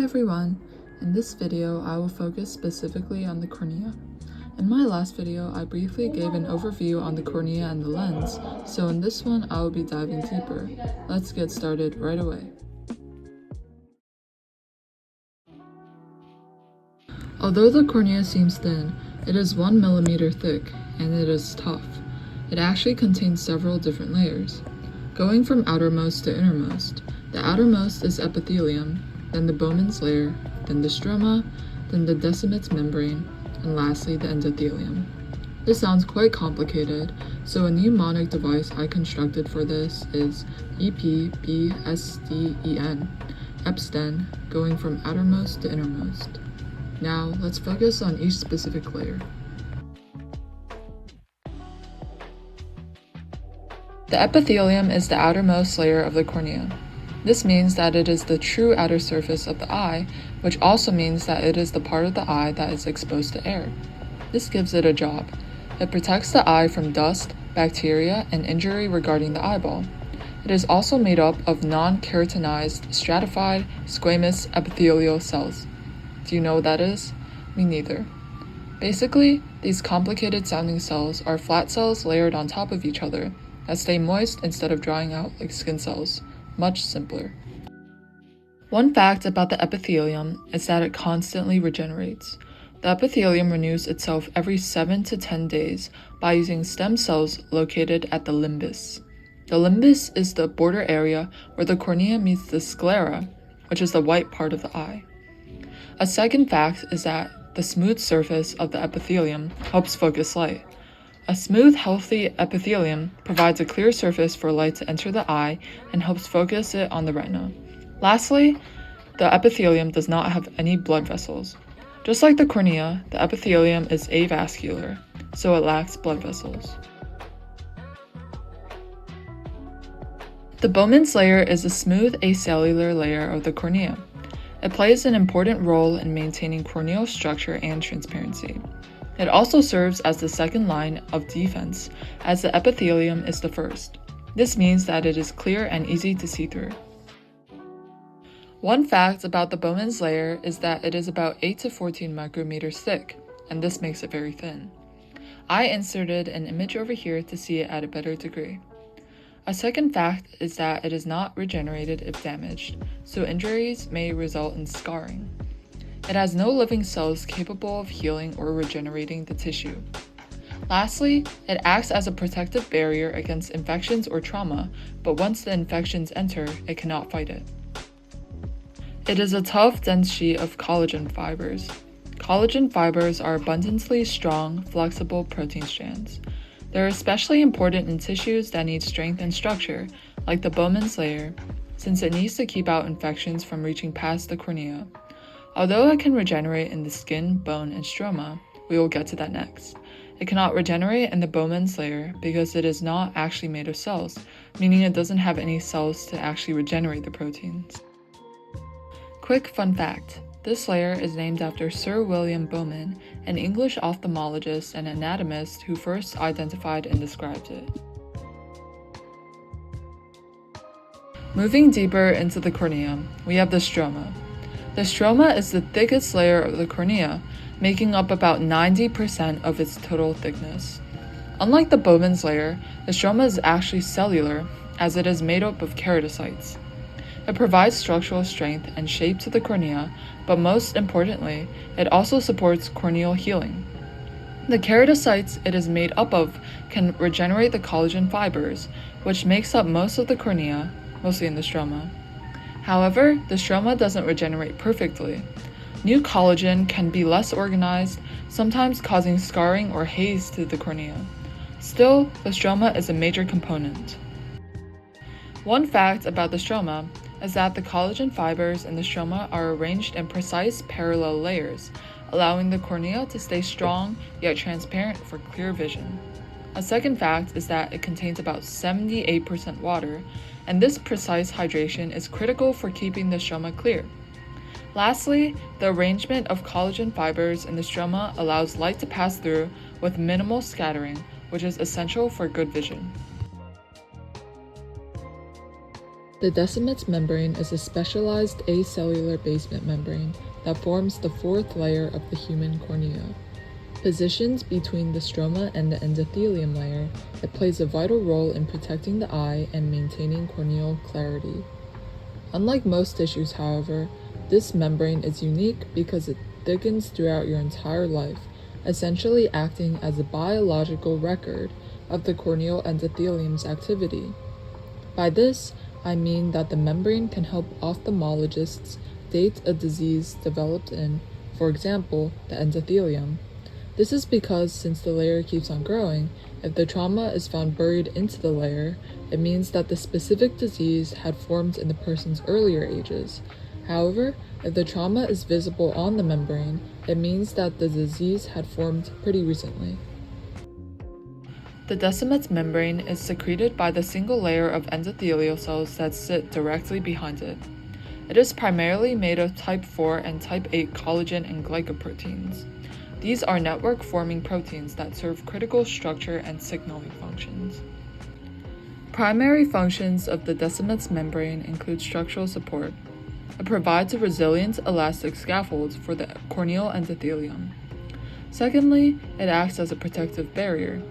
everyone! In this video, I will focus specifically on the cornea. In my last video, I briefly gave an overview on the cornea and the lens, so in this one, I will be diving deeper. Let's get started right away. Although the cornea seems thin, it is 1 millimeter thick, and it is tough. It actually contains several different layers. Going from outermost to innermost, the outermost is epithelium, then the Bowman's layer, then the stroma, then the Descemet's membrane, and lastly the endothelium. This sounds quite complicated, so a mnemonic device I constructed for this is EPBSDEN, EPSDEN, going from outermost to innermost. Now, let's focus on each specific layer. The epithelium is the outermost layer of the cornea. This means that it is the true outer surface of the eye, which also means that it is the part of the eye that is exposed to air. This gives it a job. It protects the eye from dust, bacteria, and injury regarding the eyeball. It is also made up of non-keratinized, stratified, squamous epithelial cells. Do you know what that is? Me neither. Basically, these complicated sounding cells are flat cells layered on top of each other that stay moist instead of drying out like skin cells. Much simpler. One fact about the epithelium is that it constantly regenerates. The epithelium renews itself every 7 to 10 days by using stem cells located at the limbus. The limbus is the border area where the cornea meets the sclera, which is the white part of the eye. A second fact is that the smooth surface of the epithelium helps focus light. A smooth, healthy epithelium provides a clear surface for light to enter the eye and helps focus it on the retina. Lastly, the epithelium does not have any blood vessels. Just like the cornea, the epithelium is avascular, so it lacks blood vessels. The Bowman's layer is a smooth acellular layer of the cornea. It plays an important role in maintaining corneal structure and transparency. It also serves as the second line of defense, as the epithelium is the first. This means that it is clear and easy to see through. One fact about the Bowman's layer is that it is about 8 to 14 micrometers thick, and this makes it very thin. I inserted an image over here to see it at a better degree. A second fact is that it is not regenerated if damaged, so injuries may result in scarring. It has no living cells capable of healing or regenerating the tissue. Lastly, it acts as a protective barrier against infections or trauma, but once the infections enter, it cannot fight it. It is a tough, dense sheet of collagen fibers. Collagen fibers are abundantly strong, flexible protein strands. They're especially important in tissues that need strength and structure, like the Bowman's layer, since it needs to keep out infections from reaching past the cornea. Although it can regenerate in the skin, bone, and stroma, we will get to that next. It cannot regenerate in the Bowman's layer because it is not actually made of cells, meaning it doesn't have any cells to actually regenerate the proteins. Quick fun fact, this layer is named after Sir William Bowman, an English ophthalmologist and anatomist who first identified and described it. Moving deeper into the cornea, we have the stroma. The stroma is the thickest layer of the cornea, making up about 90% of its total thickness. Unlike the Bowman's layer, the stroma is actually cellular, as it is made up of keratocytes. It provides structural strength and shape to the cornea, but most importantly, it also supports corneal healing. The keratocytes it is made up of can regenerate the collagen fibers, which makes up most of the cornea, mostly in the stroma. However, the stroma doesn't regenerate perfectly. New collagen can be less organized, sometimes causing scarring or haze to the cornea. Still, the stroma is a major component. One fact about the stroma is that the collagen fibers in the stroma are arranged in precise parallel layers, allowing the cornea to stay strong yet transparent for clear vision. A second fact is that it contains about 78% water, and this precise hydration is critical for keeping the stroma clear. Lastly, the arrangement of collagen fibers in the stroma allows light to pass through with minimal scattering, which is essential for good vision. The descemet's membrane is a specialized acellular basement membrane that forms the fourth layer of the human cornea. Positioned between the stroma and the endothelium layer, it plays a vital role in protecting the eye and maintaining corneal clarity. Unlike most tissues, however, this membrane is unique because it thickens throughout your entire life, essentially acting as a biological record of the corneal endothelium's activity. By this, I mean that the membrane can help ophthalmologists date a disease developed in, for example, the endothelium. This is because since the layer keeps on growing, if the trauma is found buried into the layer, it means that the specific disease had formed in the person's earlier ages. However, if the trauma is visible on the membrane, it means that the disease had formed pretty recently. The descemet's membrane is secreted by the single layer of endothelial cells that sit directly behind it. It is primarily made of type 4 and type 8 collagen and glycoproteins. These are network-forming proteins that serve critical structure and signaling functions. Primary functions of the descemet's membrane include structural support. It provides a resilient, elastic scaffold for the corneal endothelium. Secondly, it acts as a protective barrier.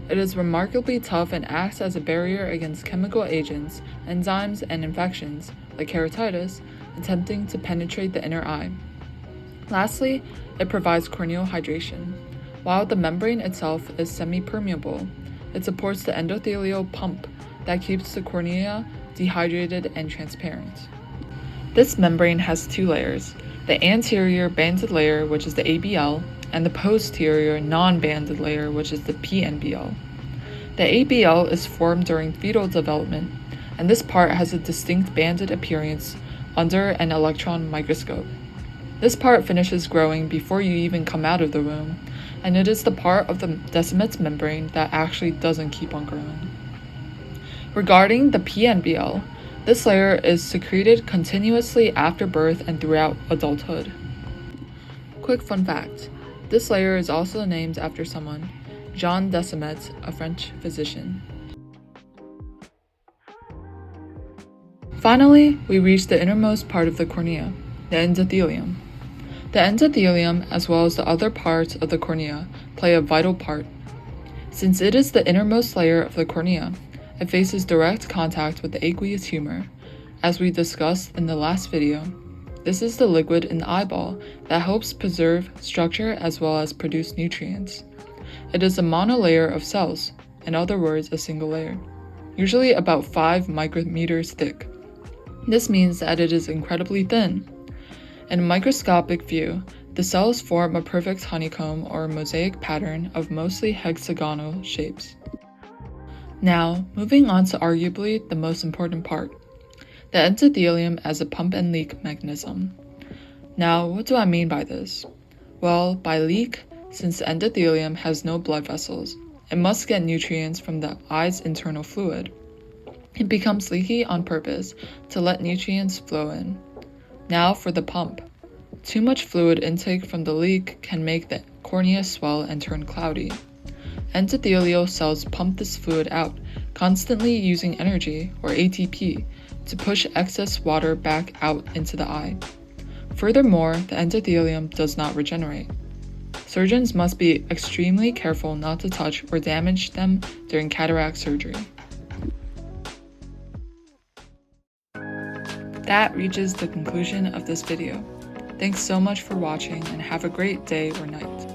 It is remarkably tough and acts as a barrier against chemical agents, enzymes, and infections, like keratitis, attempting to penetrate the inner eye. Lastly, it provides corneal hydration. While the membrane itself is semi-permeable, it supports the endothelial pump that keeps the cornea dehydrated and transparent. This membrane has two layers, the anterior banded layer, which is the ABL, and the posterior non-banded layer, which is the PNBL. The ABL is formed during fetal development, and this part has a distinct banded appearance under an electron microscope. This part finishes growing before you even come out of the womb, and it is the part of the descemet's membrane that actually doesn't keep on growing. Regarding the PNBL, this layer is secreted continuously after birth and throughout adulthood. Quick fun fact, this layer is also named after someone, Jean Descemet, a French physician. Finally, we reach the innermost part of the cornea, the endothelium. The endothelium, as well as the other parts of the cornea, play a vital part. Since it is the innermost layer of the cornea, it faces direct contact with the aqueous humor. As we discussed in the last video, this is the liquid in the eyeball that helps preserve structure as well as produce nutrients. It is a monolayer of cells, in other words, a single layer, usually about 5 micrometers thick. This means that it is incredibly thin. In a microscopic view, the cells form a perfect honeycomb or mosaic pattern of mostly hexagonal shapes. Now, moving on to arguably the most important part, the endothelium as a pump and leak mechanism. Now, what do I mean by this? Well, by leak, since the endothelium has no blood vessels, it must get nutrients from the eye's internal fluid. It becomes leaky on purpose to let nutrients flow in. Now for the pump. Too much fluid intake from the leak can make the cornea swell and turn cloudy. Endothelial cells pump this fluid out, constantly using energy, or ATP, to push excess water back out into the eye. Furthermore, the endothelium does not regenerate. Surgeons must be extremely careful not to touch or damage them during cataract surgery. That reaches the conclusion of this video. Thanks so much for watching and have a great day or night.